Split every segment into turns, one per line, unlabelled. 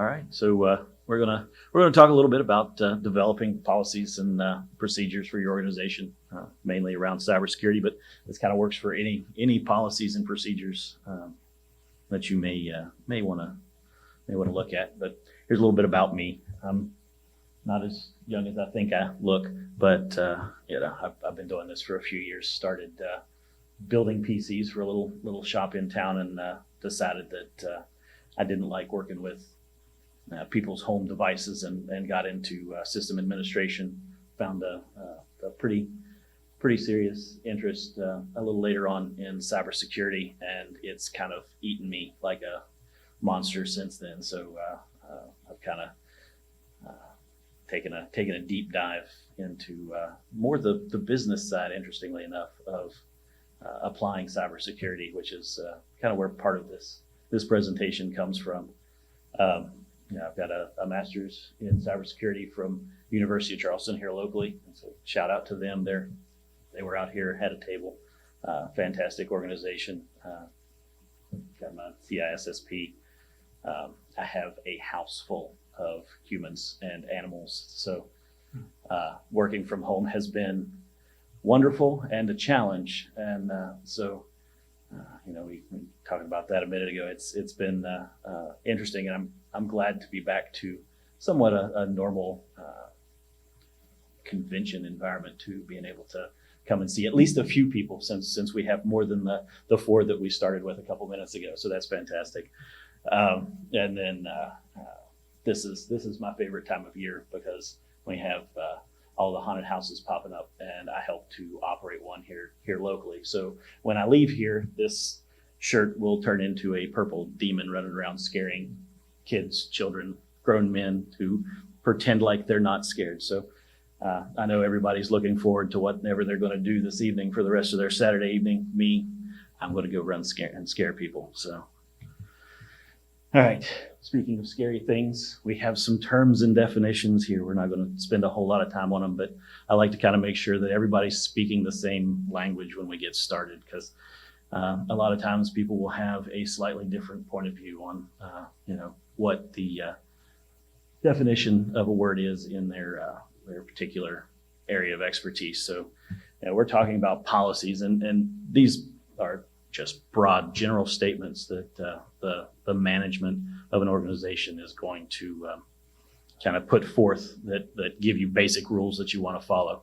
All right, so we're gonna talk a little bit about developing policies and procedures for your organization, mainly around cybersecurity. But this kind of works for any policies and procedures that you may want to look at. But here's a little bit about me. I'm not as young as I think I look, but I've been doing this for a few years. Started building PCs for a little shop in town, and decided that I didn't like working with people's home devices, and got into system administration. Found a pretty serious interest a little later on in cybersecurity, and it's kind of eaten me like a monster since then. So I've kind of taken a deep dive into more the business side, interestingly enough, of applying cybersecurity, which is kind of where part of this presentation comes from. I've got a master's in cybersecurity from University of Charleston here locally, and so shout out to them. They were out here, had a table, fantastic organization. Got my CISSP. I have a house full of humans and animals, so working from home has been wonderful and a challenge. And we were talking about that a minute ago. It's been interesting, and I'm glad to be back to somewhat a normal convention environment, to being able to come and see at least a few people, since we have more than the 4 that we started with a couple minutes ago. So that's fantastic. And then this is my favorite time of year, because we have all the haunted houses popping up, and I help to operate one here locally. So when I leave here, this shirt will turn into a purple demon running around scaring kids, children, grown men to pretend like they're not scared. So I know everybody's looking forward to whatever they're going to do this evening for the rest of their Saturday evening. Me, I'm going to go run and scare people. So, all right. Speaking of scary things, we have some terms and definitions here. We're not going to spend a whole lot of time on them, but I like to kind of make sure that everybody's speaking the same language when we get started, because a lot of times people will have a slightly different point of view on, what the definition of a word is in their particular area of expertise. So, we're talking about policies, and these are just broad general statements that the management of an organization is going to kind of put forth that give you basic rules that you want to follow.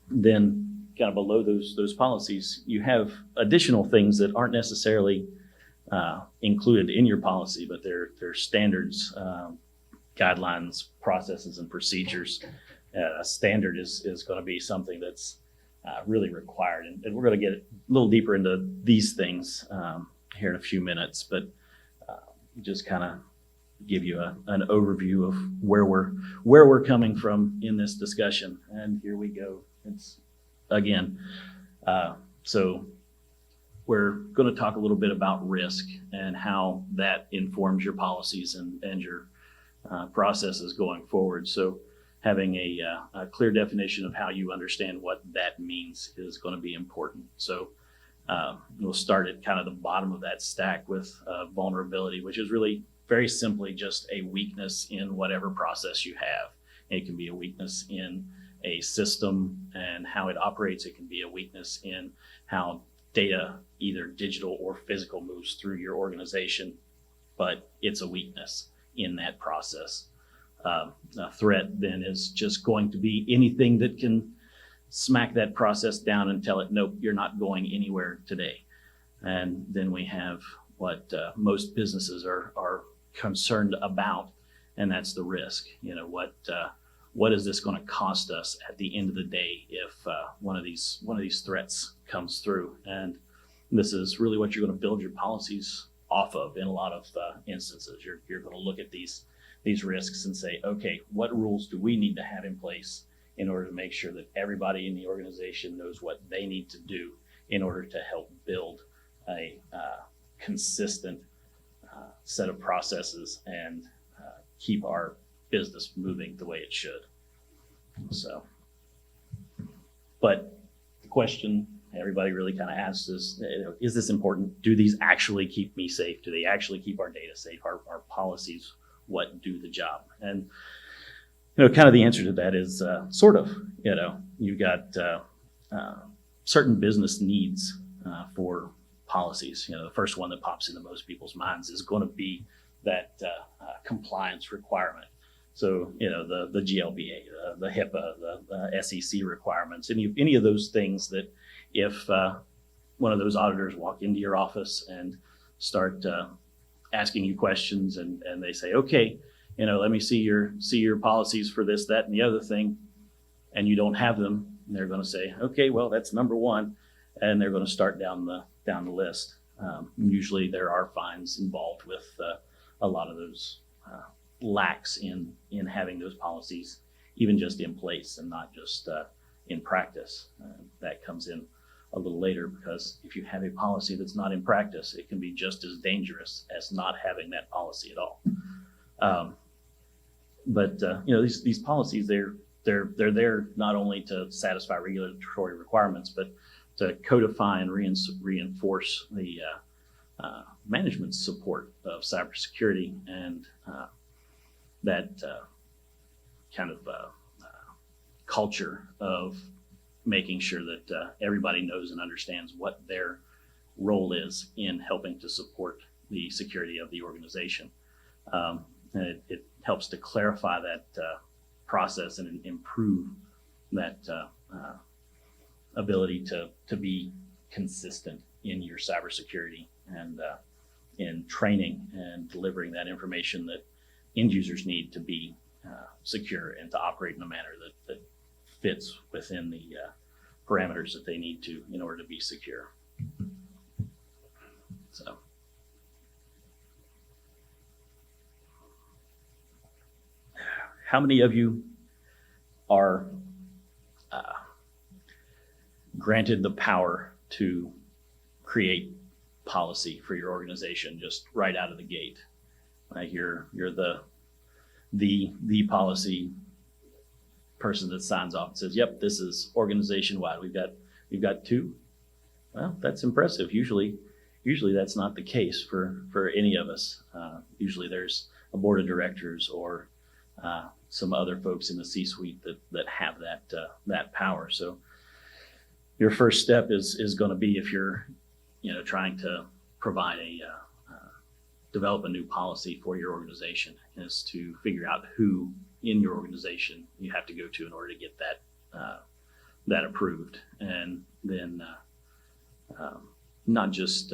Then kind of below those policies, you have additional things that aren't necessarily included in your policy, but they're standards, guidelines, processes, and procedures. A standard is going to be something that's really required, and we're going to get a little deeper into these things here in a few minutes, but just kind of give you an overview of where we're coming from in this discussion. And here we go. It's again, so we're going to talk a little bit about risk and how that informs your policies and your processes going forward. So having a clear definition of how you understand what that means is going to be important. So we'll start at kind of the bottom of that stack with vulnerability, which is really very simply just a weakness in whatever process you have. It can be a weakness in a system and how it operates. It can be a weakness in how data, either digital or physical, moves through your organization, but it's a weakness in that process. A threat then is just going to be anything that can smack that process down and tell it, nope, you're not going anywhere today. And then we have what most businesses are concerned about, and that's the risk. What is this going to cost us at the end of the day if one of these threats comes through? And this is really what you're going to build your policies off of in a lot of instances. You're going to look at these risks and say, okay, what rules do we need to have in place in order to make sure that everybody in the organization knows what they need to do in order to help build a consistent set of processes and keep our business moving the way it should. So, but the question everybody really kind of asks is, is this important? Do these actually keep me safe? Do they actually keep our data safe? Our policies, what do the job? And kind of the answer to that is sort of. You've got certain business needs for policies. The first one that pops into most people's minds is going to be that compliance requirement. So, the GLBA, the HIPAA, the SEC requirements, any of those things that if one of those auditors walk into your office and start asking you questions and they say, okay, let me see your policies for this, that, and the other thing, and you don't have them, they're going to say, okay, well, that's number one, and they're going to start down the list. Usually there are fines involved with a lot of those lacks in having those policies even just in place and not just in practice. That comes in a little later, because if you have a policy that's not in practice, it can be just as dangerous as not having that policy at all. But these policies, they're there not only to satisfy regulatory requirements, but to codify and reinforce the management support of cybersecurity and that kind of culture of making sure that everybody knows and understands what their role is in helping to support the security of the organization. And it helps to clarify that process and improve that ability to be consistent in your cybersecurity and in training and delivering that information that end users need to be secure and to operate in a manner that fits within the parameters that they need to in order to be secure. So. How many of you are granted the power to create policy for your organization just right out of the gate? You're the policy person that signs off and says, "Yep, this is organization wide. We've got two." Well, that's impressive. Usually that's not the case for any of us. Usually there's a board of directors or some other folks in the C-suite that have that power. So your first step is going to be, if you're trying to provide develop a new policy for your organization, is to figure out who in your organization you have to go to in order to get that approved, and then not just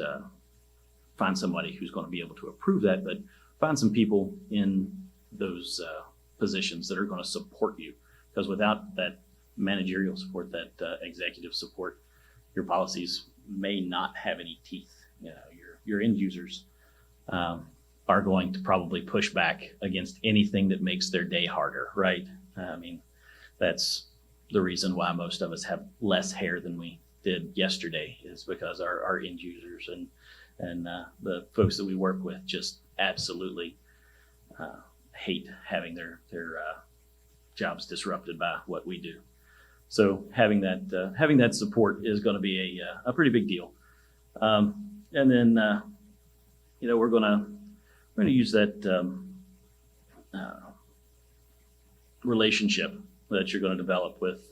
find somebody who's going to be able to approve that, but find some people in those positions that are going to support you, because without that managerial support, that executive support, your policies may not have any teeth. Your end users are going to probably push back against anything that makes their day harder, right? I mean, that's the reason why most of us have less hair than we did yesterday, is because our end users and the folks that we work with just absolutely hate having their jobs disrupted by what we do. So having that support is going to be a pretty big deal. And then we're going to use that relationship that you're going to develop with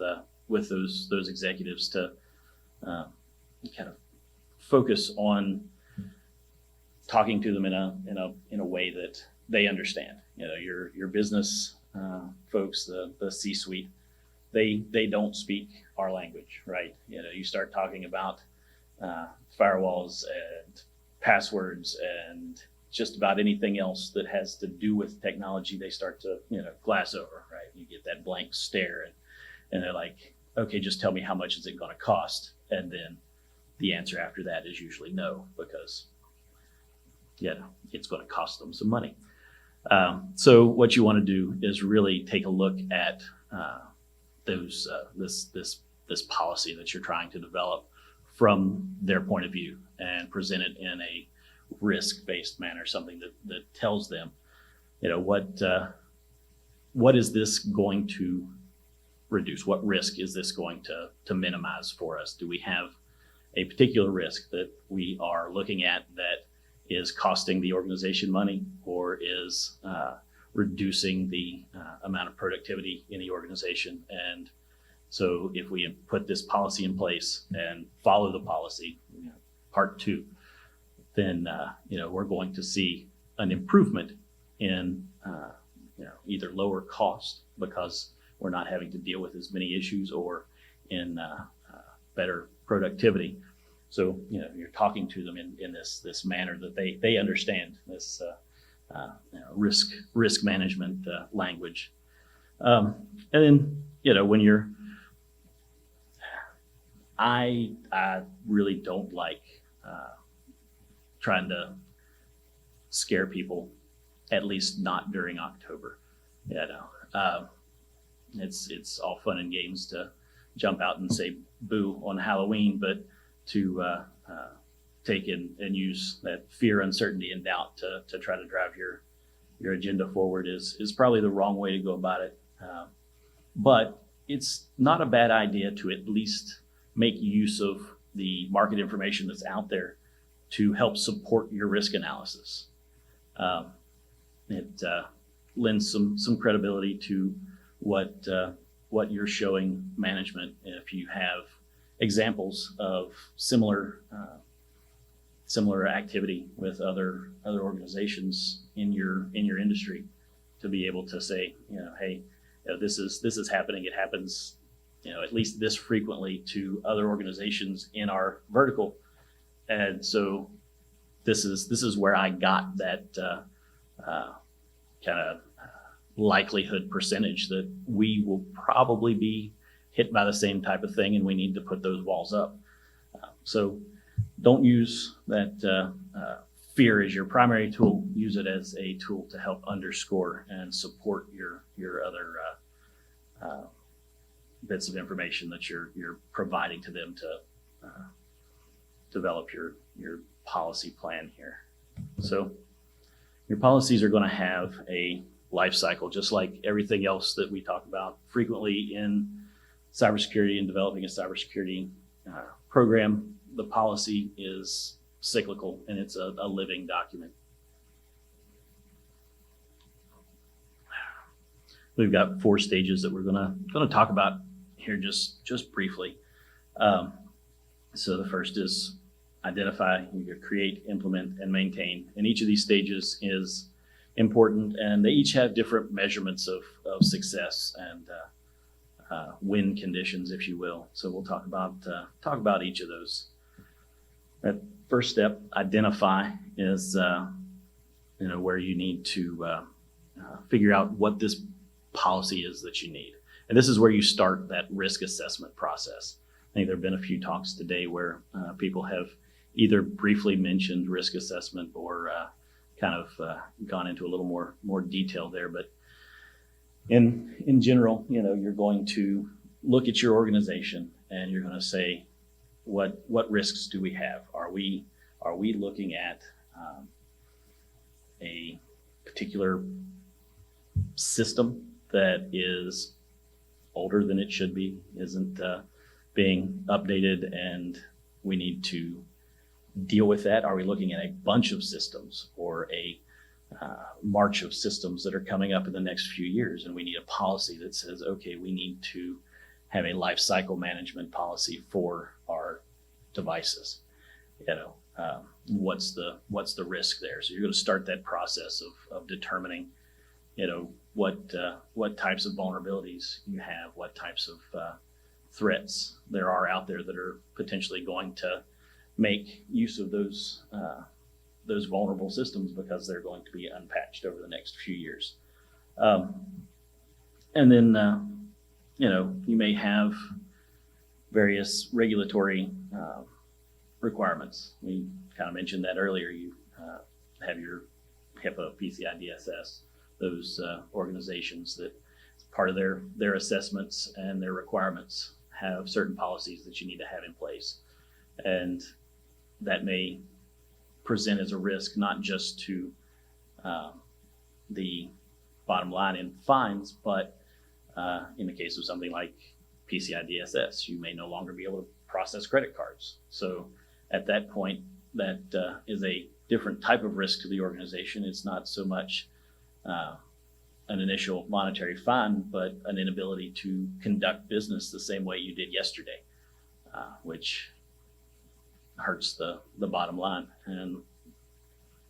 those executives to kind of focus on talking to them in a way that they understand. Your business folks, the C-suite, they don't speak our language, right? You start talking about firewalls and passwords and just about anything else that has to do with technology, they start to glass over, right? You get that blank stare and they're like, okay, just tell me how much is it going to cost, and then the answer after that is usually no, because it's going to cost them some money. So what you want to do is really take a look at this policy that you're trying to develop from their point of view and present it in a risk-based manner, something that tells them, what is this going to reduce? What risk is this going to minimize for us? Do we have a particular risk that we are looking at that is costing the organization money or is reducing the amount of productivity in the organization. And so if we put this policy in place and follow the policy, part 2, then we're going to see an improvement in either lower cost because we're not having to deal with as many issues, or in better productivity. So you're talking to them in this manner that they understand this risk management language. And then when you're, I really don't like trying to scare people, at least not during October. It's all fun and games to jump out and say boo on Halloween, but to take in and use that fear, uncertainty, and doubt to try to drive your agenda forward is probably the wrong way to go about it. But it's not a bad idea to at least make use of the market information that's out there to help support your risk analysis. It lends some credibility to what you're showing management if you have examples of similar activity with other organizations in your industry, to be able to say, hey, this is happening. It happens, at least this frequently to other organizations in our vertical, and so this is where I got that kind of likelihood percentage that we will probably be hit by the same type of thing, and we need to put those walls up. So don't use that fear as your primary tool. Use it as a tool to help underscore and support your other bits of information that you're providing to them to develop your policy plan here. So your policies are going to have a life cycle, just like everything else that we talk about frequently in cybersecurity and developing a cybersecurity program. The policy is cyclical, and it's a living document. We've got 4 stages that we're gonna talk about here just briefly. So the first is identify, you create, implement, and maintain. And each of these stages is important, and they each have different measurements of success and win conditions, if you will. So we'll talk about each of those. That first step, identify, is where you need to figure out what this policy is that you need. And this is where you start that risk assessment process. I think there have been a few talks today where people have either briefly mentioned risk assessment or kind of gone into a little more detail there. But in general, you're going to look at your organization and you're going to say, what risks do we have? Are we looking at a particular system that is older than it should be, isn't being updated, and we need to deal with that? Are we looking at a bunch of systems or a march of systems that are coming up in the next few years, and we need a policy that says, okay, we need to have a life cycle management policy for our devices? What's the risk there? So you're going to start that process of determining, what types of vulnerabilities you have, what types of threats there are out there that are potentially going to make use of those vulnerable systems, because they're going to be unpatched over the next few years. And then, you may have various regulatory requirements. We kind of mentioned that earlier. You have your HIPAA, PCI DSS, those organizations that part of their assessments and their requirements have certain policies that you need to have in place. And that may present as a risk, not just to the bottom line in fines, but in the case of something like PCI DSS, you may no longer be able to process credit cards. So at that point, that is a different type of risk to the organization. It's not so much an initial monetary fine, but an inability to conduct business the same way you did yesterday, which hurts the bottom line. And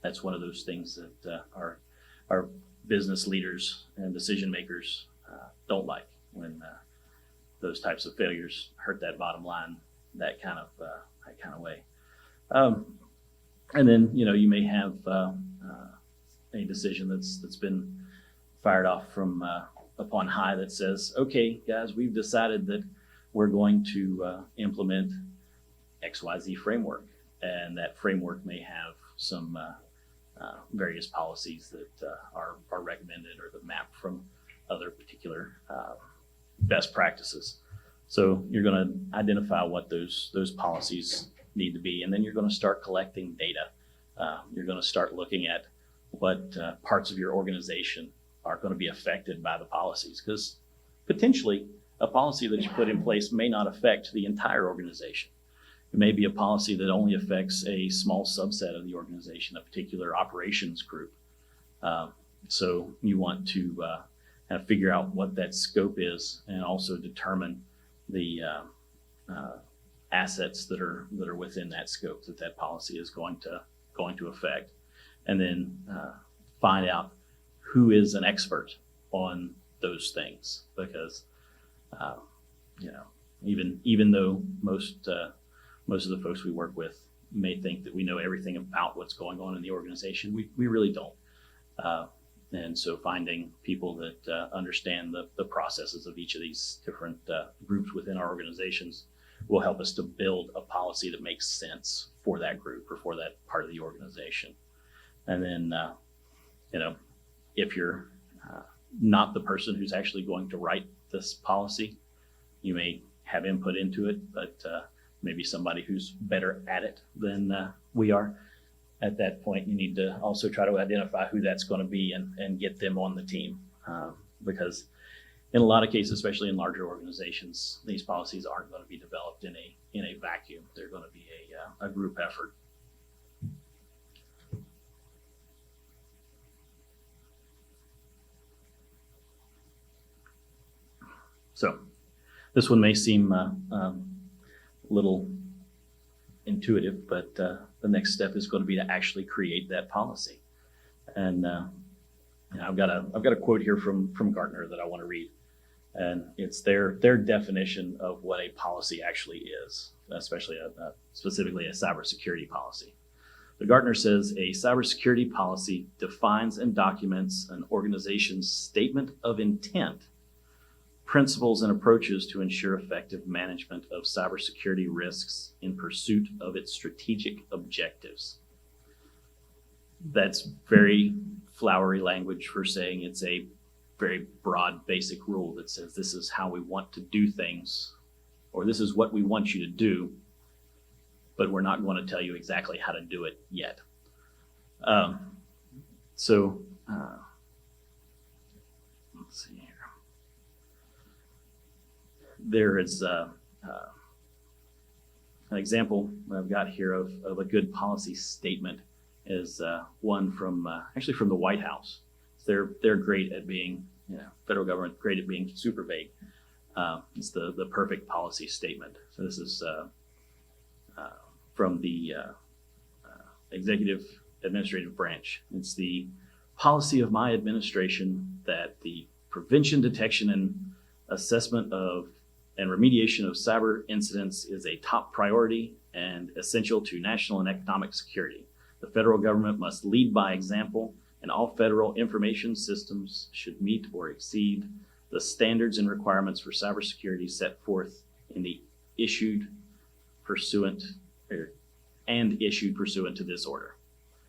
that's one of those things that our business leaders and decision makers don't like, when those types of failures hurt that bottom line that kind of way. And then, you may have a decision that's been fired off from upon high that says, okay, guys, we've decided that we're going to implement XYZ framework. And that framework may have some various policies that are recommended, or the map from other particular best practices. So you're going to identify what those policies need to be, and then you're going to start collecting data. You're going to start looking at what parts of your organization are going to be affected by the policies, because potentially a policy that you put in place may not affect the entire organization. It may be a policy that only affects a small subset of the organization, a particular operations group. So you want to kind of figure out what that scope is, and also determine the assets that are within that scope that policy is going to affect, and then find out who is an expert on those things. Because even though most of the folks we work with may think that we know everything about what's going on in the organization, we really don't. And so finding people that understand the processes of each of these different groups within our organizations will help us to build a policy that makes sense for that group or for that part of the organization. And then, if you're not the person who's actually going to write this policy, you may have input into it, but maybe somebody who's better at it than we are. At that point, you need to also try to identify who that's going to be and get them on the team. Because in a lot of cases, especially in larger organizations, these policies aren't going to be developed in a vacuum. They're going to be a group effort. So this one may seem a little intuitive, but the next step is going to be to actually create that policy. And I've got a quote here from Gartner that I want to read, and it's their definition of what a policy actually is, especially specifically a cybersecurity policy. The Gartner says a cybersecurity policy defines and documents an organization's statement of intent, principles, and approaches to ensure effective management of cybersecurity risks in pursuit of its strategic objectives. That's very flowery language for saying it's a very broad, basic rule that says this is how we want to do things, or this is what we want you to do, but we're not going to tell you exactly how to do it yet. Let's see here. There is an example I've got here of a good policy statement is one from actually from the White House. They're great at being, federal government, great at being super vague. It's the perfect policy statement. So this is from the executive administrative branch. It's the policy of my administration that the prevention, detection, and assessment of and remediation of cyber incidents is a top priority and essential to national and economic security. The federal government must lead by example, and all federal information systems should meet or exceed the standards and requirements for cybersecurity set forth in the issued pursuant to this order.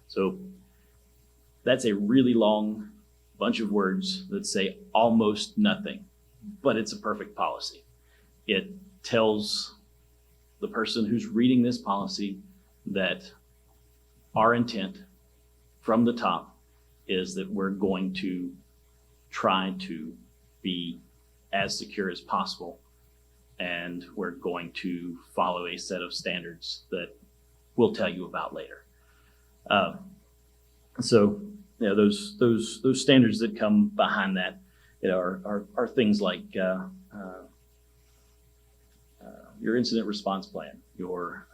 So that's a really long bunch of words that say almost nothing, but it's a perfect policy. It tells the person who's reading this policy that our intent from the top is that we're going to try to be as secure as possible and we're going to follow a set of standards that we'll tell you about later. So those standards that come behind that are things like your incident response plan, your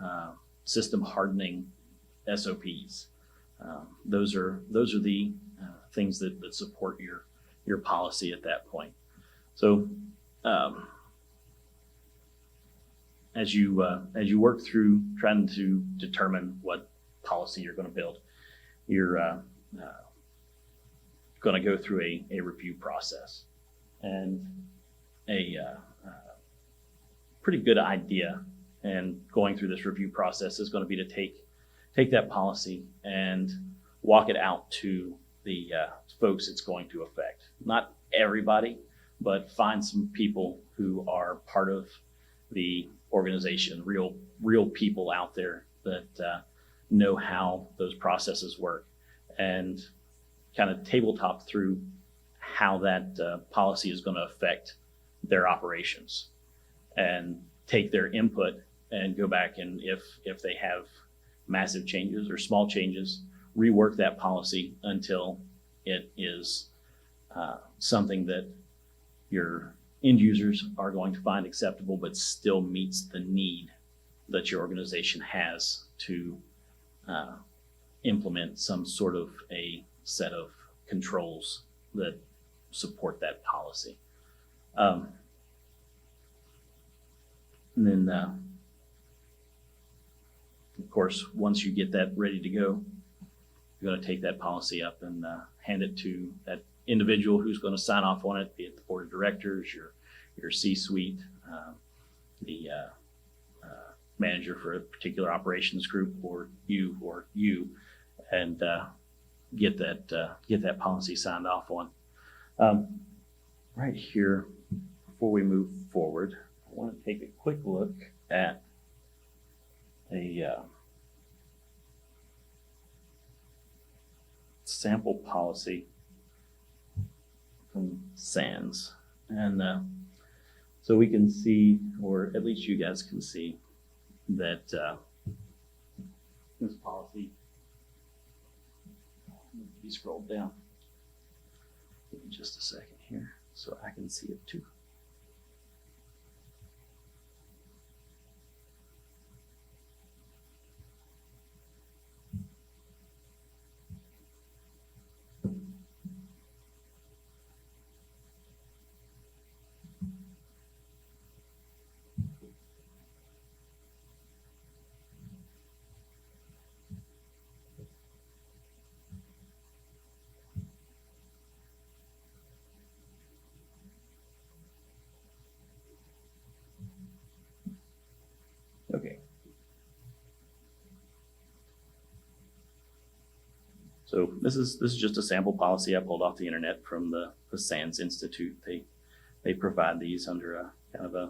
system hardening SOPs. Those are the things that support your policy at that point. So as you work through trying to determine what policy you're going to build, you're going to go through a review process. And a pretty good idea and going through this review process is going to be to take that policy and walk it out to the folks it's going to affect. Not everybody, but find some people who are part of the organization, real people out there that know how those processes work, and kind of tabletop through how that policy is going to affect their operations, and take their input and go back, and if they have massive changes or small changes, rework that policy until it is something that your end users are going to find acceptable, but still meets the need that your organization has to implement some sort of a set of controls that support that policy. And then, of course, once you get that ready to go, you're going to take that policy up and hand it to that individual who's going to sign off on it, be it the board of directors, your C-suite, the manager for a particular operations group, or you, and get that policy signed off on. Right here, before we move forward, I want to take a quick look at a sample policy from SANS. And so we can see, or at least you guys can see, that this policy, be scrolled down. Give me just a second here so I can see it too. Okay. So this is just a sample policy I pulled off the internet from the SANS Institute. They provide these under a kind of a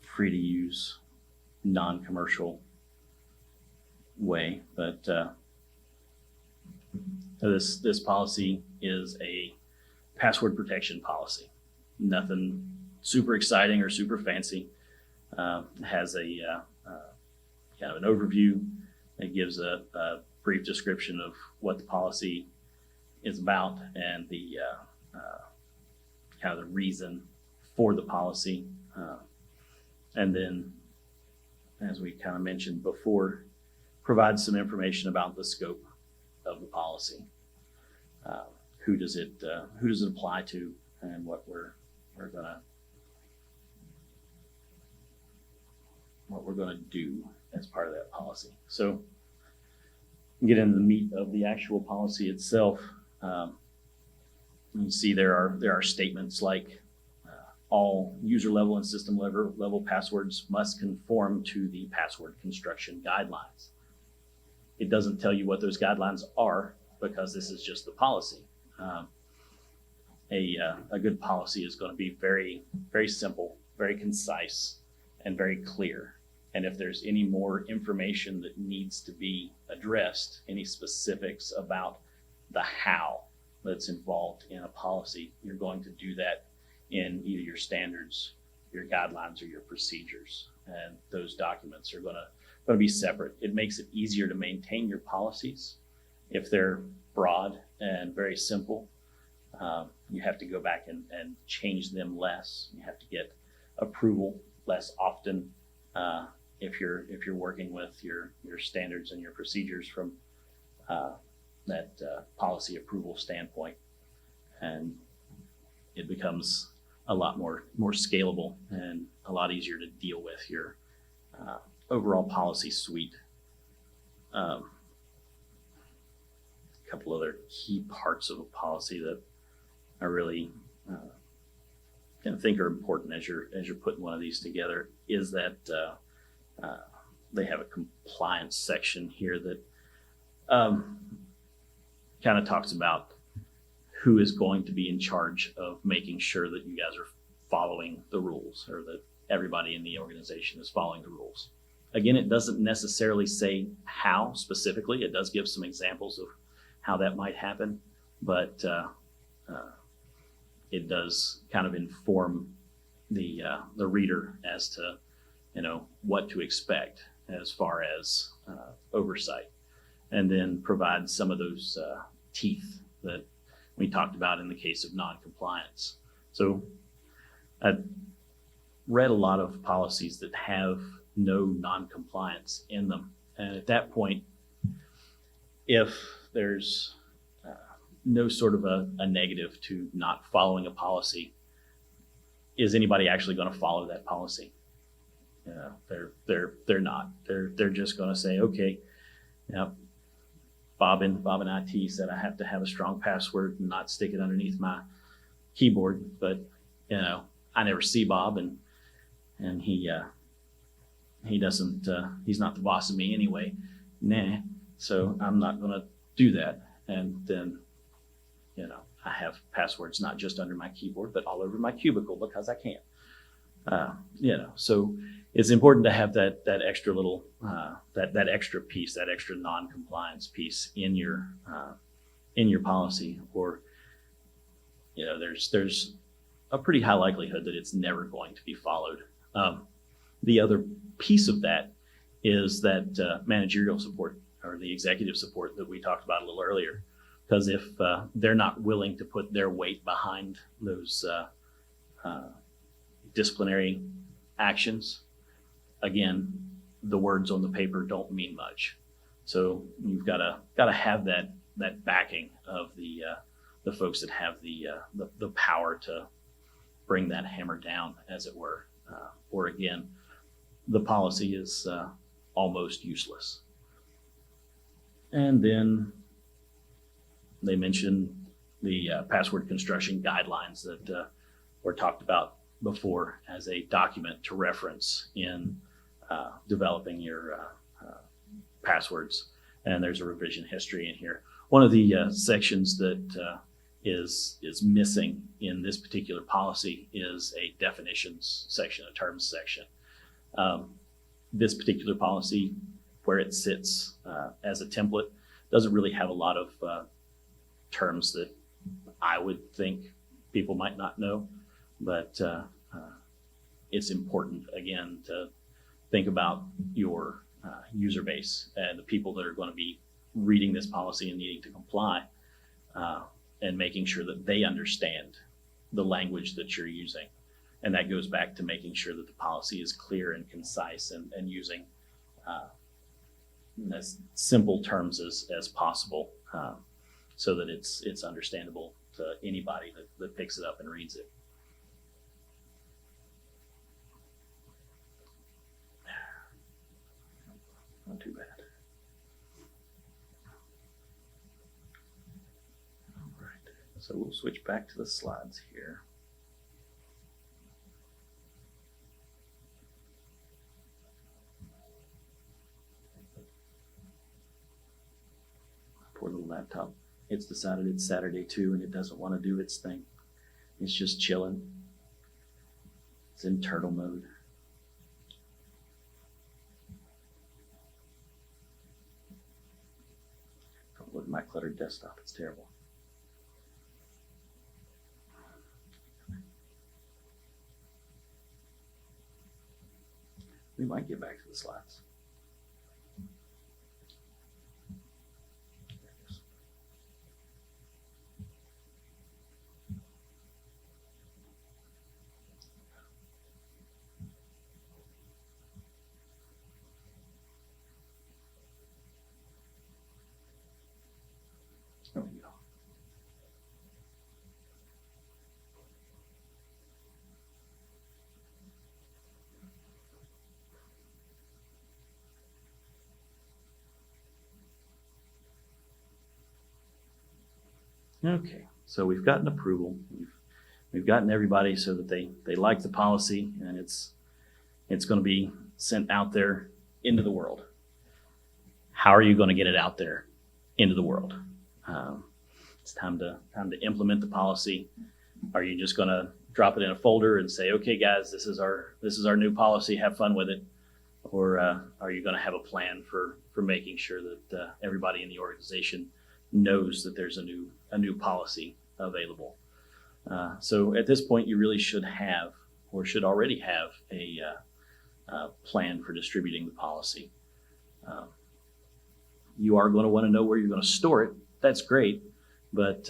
free to use, non-commercial way. But this policy is a password protection policy. Nothing super exciting or super fancy. Has a kind of an overview. It gives a brief description of what the policy is about and the kind of the reason for the policy. And then, as we kind of mentioned before, provides some information about the scope of the policy. Who does it apply to, and what we're gonna do as part of that policy. So get into the meat of the actual policy itself. You see there are statements like all user level and system level passwords must conform to the password construction guidelines. It doesn't tell you what those guidelines are because this is just the policy. A good policy is going to be very, very simple, very concise, and very clear. And if there's any more information that needs to be addressed, any specifics about the how that's involved in a policy, you're going to do that in either your standards, your guidelines, or your procedures. And those documents are going to be separate. It makes it easier to maintain your policies if they're broad and very simple. You have to go back and change them less. You have to get approval less often if you're working with your standards and your procedures from that policy approval standpoint, and it becomes a lot more scalable and a lot easier to deal with your overall policy suite. A couple other key parts of a policy that I really kind of think are important as you're putting one of these together is that they have a compliance section here that kind of talks about who is going to be in charge of making sure that you guys are following the rules, or that everybody in the organization is following the rules. Again, it doesn't necessarily say how specifically. It does give some examples of how that might happen, but it does kind of inform the reader as to what to expect as far as oversight, and then provide some of those teeth that we talked about in the case of non-compliance. So I read a lot of policies that have no non-compliance in them, and at that point, if there's no sort of a negative to not following a policy, is anybody actually going to follow that policy? They're not. They're just going to say, okay, Bob in IT said I have to have a strong password and not stick it underneath my keyboard, but I never see Bob, and he doesn't. He's not the boss of me anyway. Nah. So I'm not going to do that. And then I have passwords not just under my keyboard, but all over my cubicle because I can. So it's important to have that extra little that extra piece, that extra non-compliance piece in your policy, or there's a pretty high likelihood that it's never going to be followed. The other piece of that is that managerial support, or the executive support that we talked about a little earlier. Because if they're not willing to put their weight behind those disciplinary actions, again, the words on the paper don't mean much. So you've got to have that backing of the folks that have the power to bring that hammer down, as it were. Or again, the policy is almost useless. And then they mentioned the password construction guidelines that were talked about before as a document to reference in developing your passwords. And there's a revision history in here. One of the sections that is missing in this particular policy is a definitions section, a terms section. This particular policy, where it sits as a template, doesn't really have a lot of terms that I would think people might not know, but it's important, again, to think about your user base and the people that are going to be reading this policy and needing to comply, and making sure that they understand the language that you're using. And that goes back to making sure that the policy is clear and concise, and using as simple terms as possible, so that it's understandable to anybody that picks it up and reads it. Not too bad. All right, so we'll switch back to the slides here. Poor little laptop. It's decided it's Saturday too, and it doesn't want to do its thing. It's just chilling. It's in turtle mode. Don't look at my cluttered desktop. It's terrible. We might get back to the slides. There we go. Okay, so we've gotten approval. We've gotten everybody so that they like the policy, and it's going to be sent out there into the world. How are you going to get it out there into the world? It's time to implement the policy. Are you just going to drop it in a folder and say, okay, guys, this is our new policy. Have fun with it, or are you going to have a plan for making sure that everybody in the organization knows that there's a new policy available? So at this point, you really should have, or should already have, a plan for distributing the policy. You are going to want to know where you're going to store it. That's great, but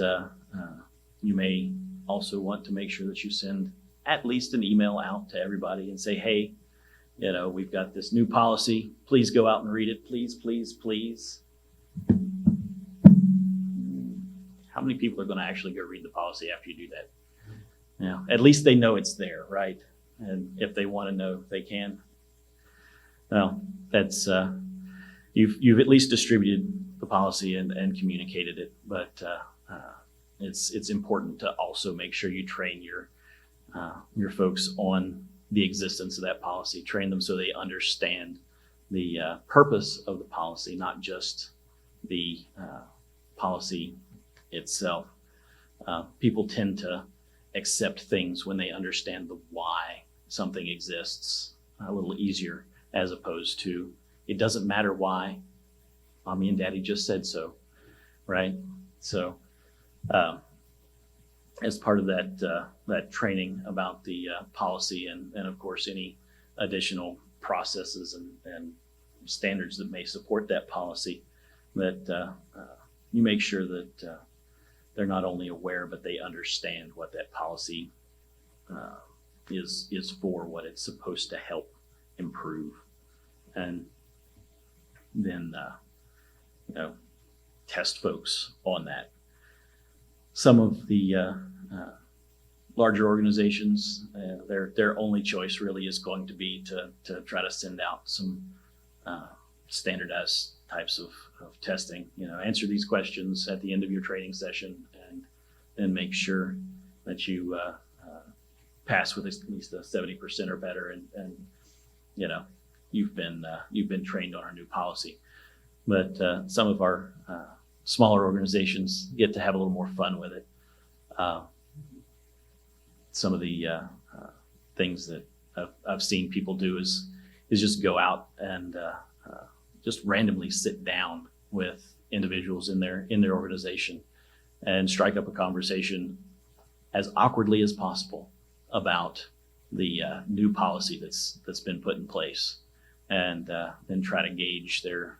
you may also want to make sure that you send at least an email out to everybody and say, hey, we've got this new policy. Please go out and read it. Please, please, please. How many people are going to actually go read the policy after you do that? Yeah, at least they know it's there, right? And if they want to know, they can. Well, that's you've at least distributed the policy and communicated it, but it's important to also make sure you train your folks on the existence of that policy. Train them so they understand the purpose of the policy, not just the policy itself. People tend to accept things when they understand the why something exists a little easier, as opposed to, it doesn't matter why, mommy and daddy just said so, right? So as part of that training about the policy and of course any additional processes and standards that may support that policy, that you make sure that they're not only aware, but they understand what that policy is for, what it's supposed to help improve. And then test folks on that. Some of the larger organizations, their only choice really is going to be to try to send out some standardized types of testing. Answer these questions at the end of your training session, and make sure that you pass with at least a 70% or better, and you've been trained on our new policy. But some of our smaller organizations get to have a little more fun with it. Some of the things that I've seen people do is just go out and just randomly sit down with individuals in their organization and strike up a conversation as awkwardly as possible about the new policy that's been put in place, and then try to gauge their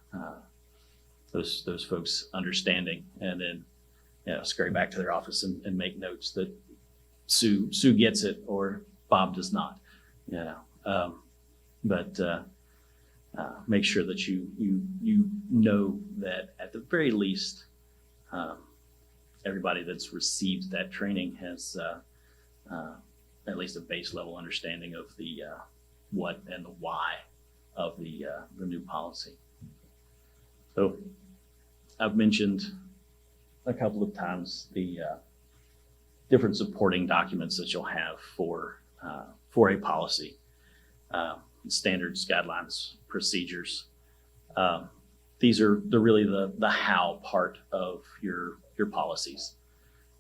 those folks' understanding, and then scurry back to their office and make notes that Sue gets it or Bob does not. But make sure that you know that at the very least everybody that's received that training has at least a base level understanding of the what and the why of the new policy. So I've mentioned a couple of times the different supporting documents that you'll have for a policy, standards, guidelines, procedures. These are really the how part of your policies,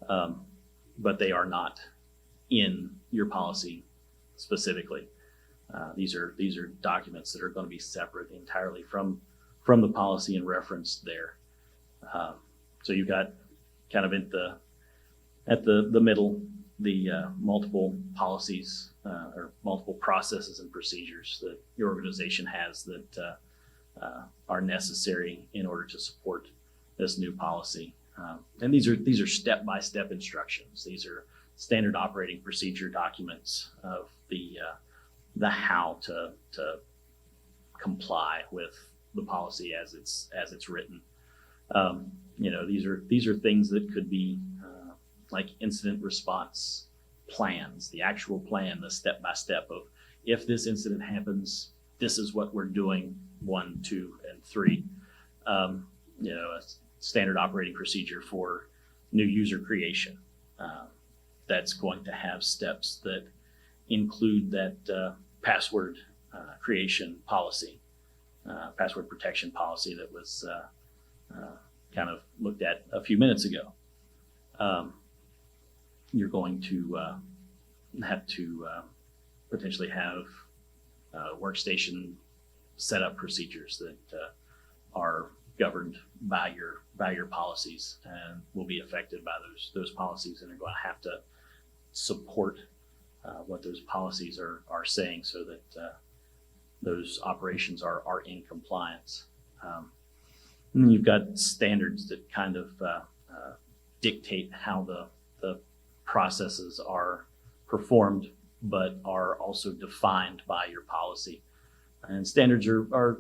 but they are not in your policy specifically. These are documents that are going to be separate entirely from the policy and referenced there. So you've got kind of at the middle the multiple policies or multiple processes and procedures that your organization has that are necessary in order to support this new policy. And these are step-by-step instructions. These are standard operating procedure documents of the how to comply with the policy as it's written. These are things that could be like incident response plans, the actual plan, the step-by-step of if this incident happens, this is what we're doing, 1, 2, and 3. A standard operating procedure for new user creation. That's going to have steps that include that password creation policy, password protection policy that was kind of looked at a few minutes ago. You're going to have to potentially have workstation setup procedures that are governed by your policies and will be affected by those policies, and are going to have to support what those policies are saying so that those operations are in compliance. And then you've got standards that kind of dictate how the processes are performed, but are also defined by your policy. And standards are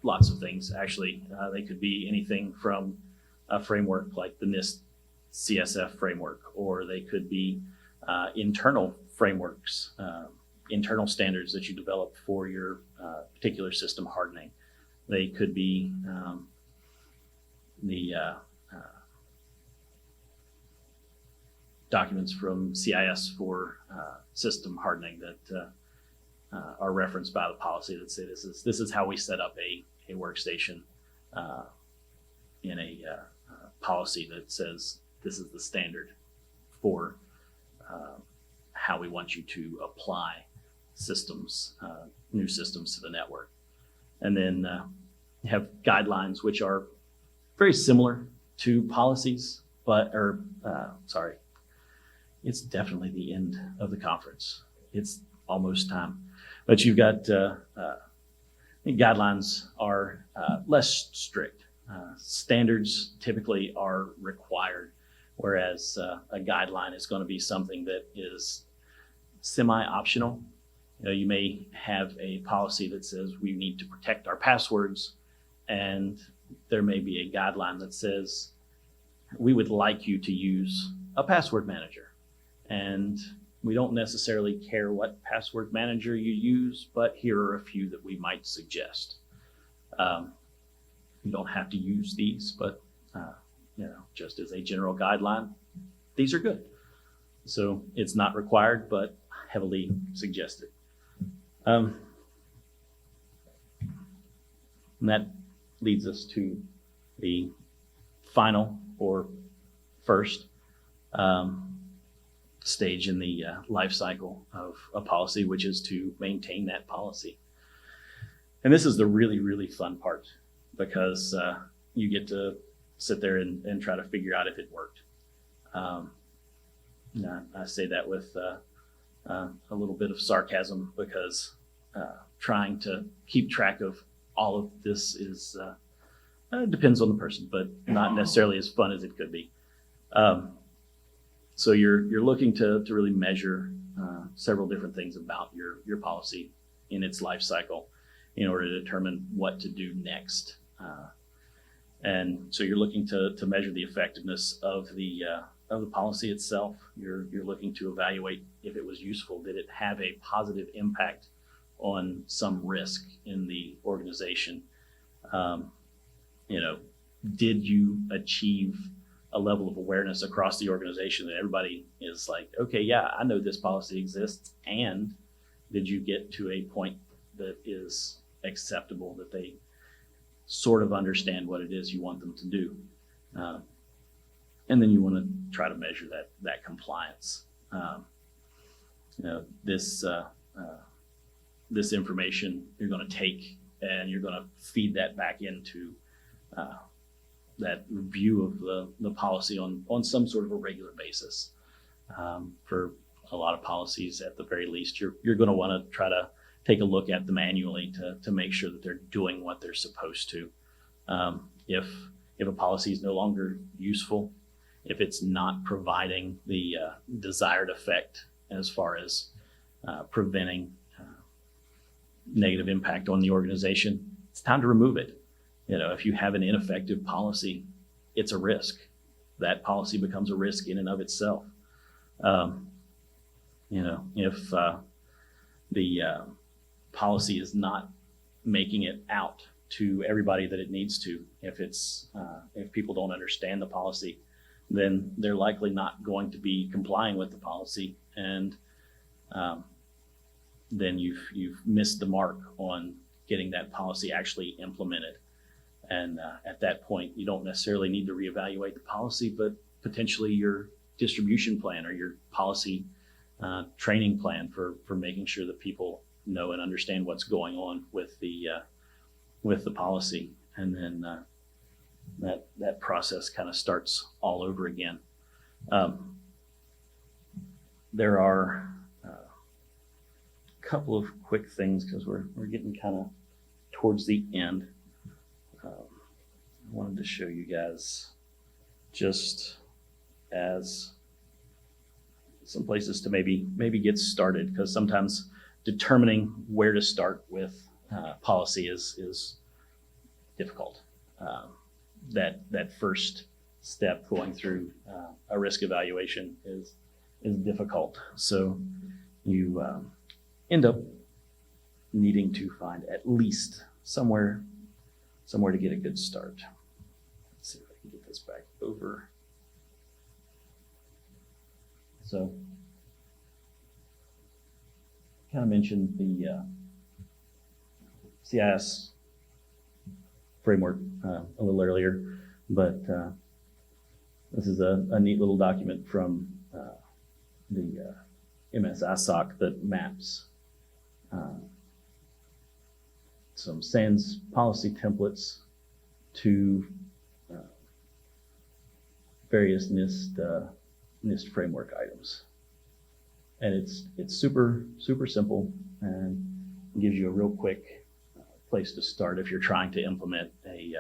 lots of things, actually. They could be anything from a framework like the NIST CSF framework, or they could be internal frameworks, internal standards that you develop for your particular system hardening. They could be the documents from CIS for system hardening that are referenced by the policy that say this is how we set up a workstation in a policy that says this is the standard for how we want you to apply systems, new systems to the network. And then you have guidelines, which are very similar to policies, it's definitely the end of the conference. It's almost time. But you've got guidelines are less strict. Standards typically are required, whereas a guideline is going to be something that is semi-optional. You may have a policy that says we need to protect our passwords, and there may be a guideline that says we would like you to use a password manager. And we don't necessarily care what password manager you use, but here are a few that we might suggest. You don't have to use these, but just as a general guideline, these are good. So it's not required, but heavily suggested. And that leads us to the final or first stage in the life cycle of a policy, which is to maintain that policy. And this is the really, really fun part, because you get to sit there and try to figure out if it worked. I say that with a little bit of sarcasm, because trying to keep track of all of this is depends on the person, but not necessarily as fun as it could be. So you're looking to really measure several different things about your policy in its life cycle in order to determine what to do next. And so you're looking to measure the effectiveness of the policy itself. You're looking to evaluate if it was useful. Did it have a positive impact on some risk in the organization? Did you achieve a level of awareness across the organization that everybody is like, okay, yeah, I know this policy exists. And did you get to a point that is acceptable, that they sort of understand what it is you want them to do? And then you want to try to measure that compliance. This information you're going to take and you're going to feed that back into that review of the policy on some sort of a regular basis. for a lot of policies. At the very least, you're going to want to try to take a look at them annually to make sure that they're doing what they're supposed to. If a policy is no longer useful, if it's not providing the desired effect as far as preventing negative impact on the organization, it's time to remove it. If you have an ineffective policy, it's a risk. That policy becomes a risk in and of itself. If the policy is not making it out to everybody that it needs to, if people don't understand the policy, then they're likely not going to be complying with the policy, and then you've missed the mark on getting that policy actually implemented. And at that point, you don't necessarily need to reevaluate the policy, but potentially your distribution plan or your policy training plan for making sure that people know and understand what's going on with the policy. And then that process kind of starts all over again. There are a couple of quick things because we're getting kind of towards the end. I wanted to show you guys just as some places to maybe get started, because sometimes determining where to start with policy is difficult. That first step going through a risk evaluation is difficult. So you end up needing to find at least somewhere to get a good start. Let's see if I can get this back over. So kind of mentioned the CIS framework a little earlier, but this is a neat little document from the MSISOC that maps some SANS policy templates to various NIST framework items. And it's super simple and gives you a real quick place to start if you're trying to implement the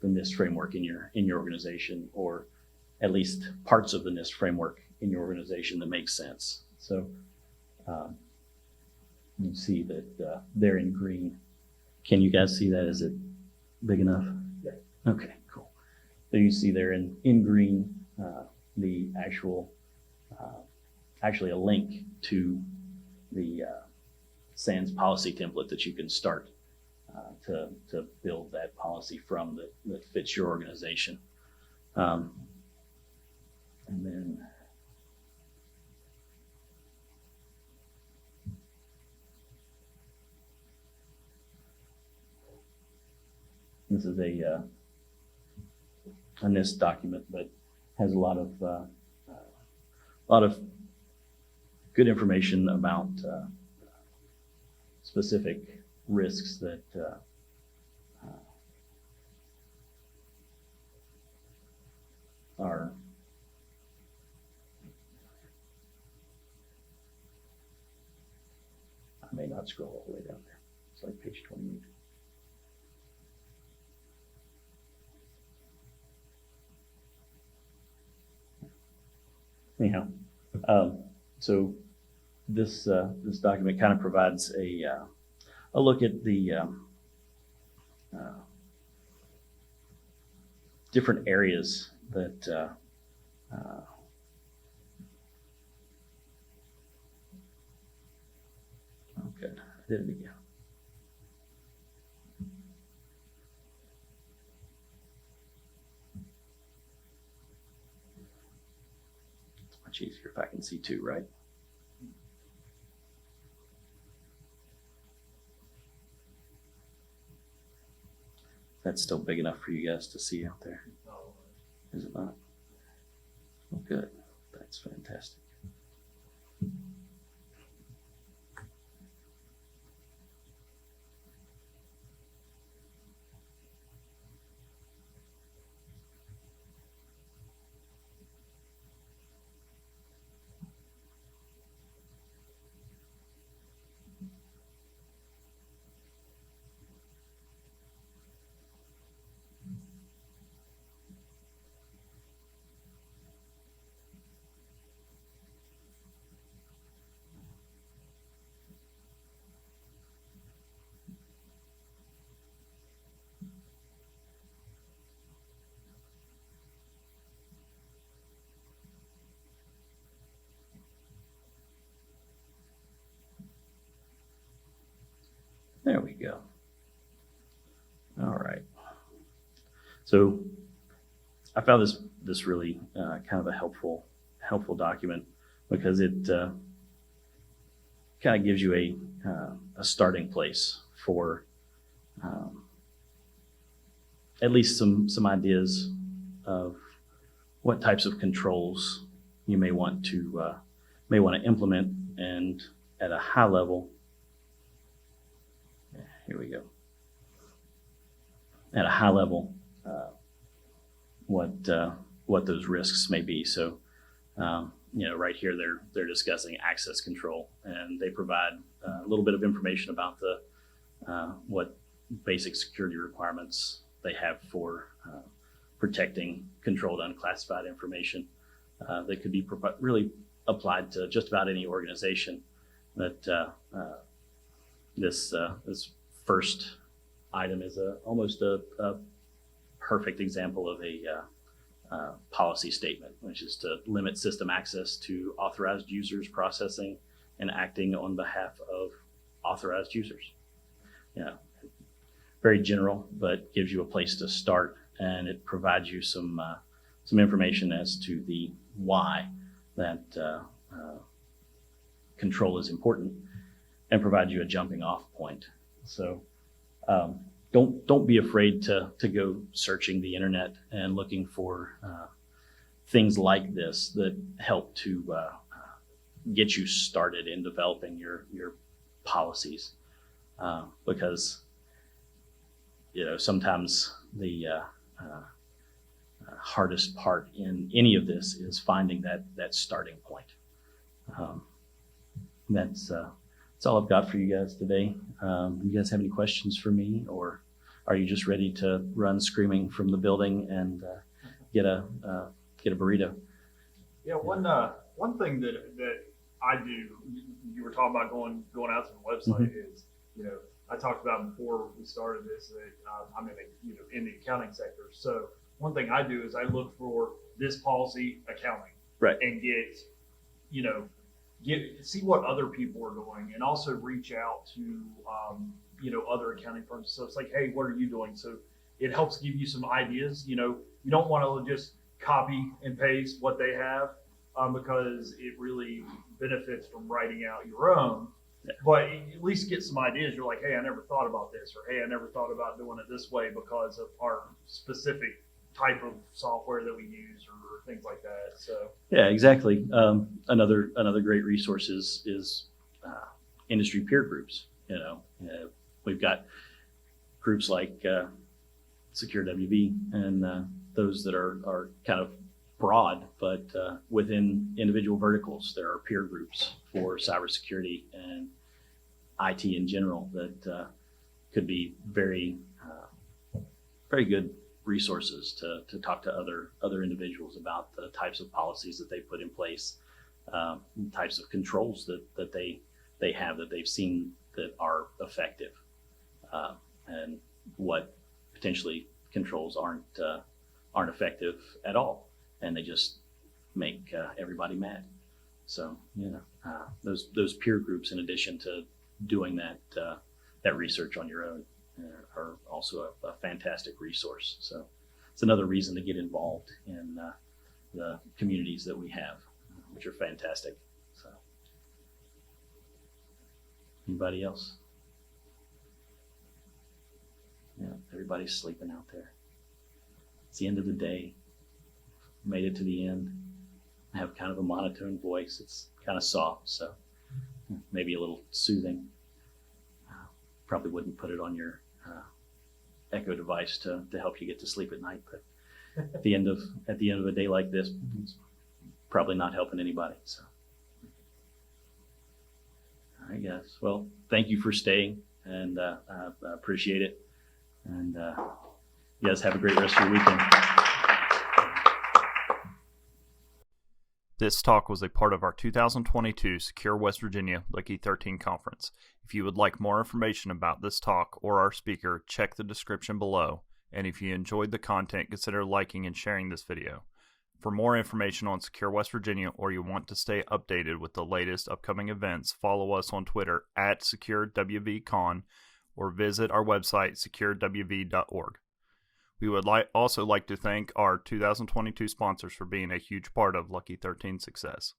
NIST framework in your organization, or at least parts of the NIST framework in your organization that makes sense. So you see that they're in green. Can you guys see that? Is it big enough? Yeah. Okay, cool. So you see there in green the actually a link to the SANS policy template that you can start to build that policy from that fits your organization. And then this is a NIST document, but has a lot of good information about specific risks that are I may not scroll all the way down there. It's like page 28. Anyhow, so this document kind of provides a look at the different areas that oh good, I did it again. Much easier if I can see too, right? That's still big enough for you guys to see out there. Is it not? Oh, good. That's fantastic. go. All right. So I found this really kind of a helpful document because it kind of gives you a starting place for at least some ideas of what types of controls you may want to implement, and at a high level. Here we go. At a high level, what those risks may be. So, right here they're discussing access control, and they provide a little bit of information about what basic security requirements they have for protecting controlled unclassified information that could be really applied to just about any organization. That this first item is almost a perfect example of a policy statement, which is to limit system access to authorized users processing and acting on behalf of authorized users. Very general, but gives you a place to start, and it provides you some information as to the why that control is important, and provides you a jumping off point. So don't be afraid to go searching the internet and looking for things like this that help to get you started in developing your policies, because sometimes the hardest part in any of this is finding that starting point. That's all I've got for you guys today. You guys have any questions for me, or are you just ready to run screaming from the building and get a burrito?
Yeah, one thing that I do, you were talking about going out to the website, mm-hmm. is, I talked about before we started this that I'm in the accounting sector. So one thing I do is I look for this policy accounting,
right,
and see what other people are doing, and also reach out to other accounting firms. So it's like, hey, what are you doing? So it helps give you some ideas. You don't want to just copy and paste what they have, because it really benefits from writing out your own. Yeah. But at least get some ideas. You're like, hey, I never thought about this, or hey, I never thought about doing it this way because of our specific type of software that we use, or things like that. So
yeah, exactly. Another great resource is industry peer groups. We've got groups like SecureWV and those that are kind of broad, but within individual verticals, there are peer groups for cybersecurity and IT in general that could be very good resources to talk to other individuals about the types of policies that they put in place, types of controls that they have that they've seen that are effective, and what potentially controls aren't effective at all, and they just make everybody mad. So those peer groups, in addition to doing that research on your own, are also a fantastic resource. So it's another reason to get involved in the communities that we have, which are fantastic. So anybody else? Yeah, everybody's sleeping out there. It's the end of the day. Made it to the end. I have kind of a monotone voice. It's kind of soft, so maybe a little soothing. Probably wouldn't put it on your Echo device to help you get to sleep at night, but at the end of a day like this, it's probably not helping anybody. So, all right, guys. Well, thank you for staying, and I appreciate it. And you guys have a great rest of your weekend.
This talk was a part of our 2022 Secure West Virginia Lucky 13 conference. If you would like more information about this talk or our speaker, check the description below. And if you enjoyed the content, consider liking and sharing this video. For more information on Secure West Virginia, or you want to stay updated with the latest upcoming events, follow us on Twitter @SecureWVCon, or visit our website, securewv.org. We would also like to thank our 2022 sponsors for being a huge part of Lucky 13's success.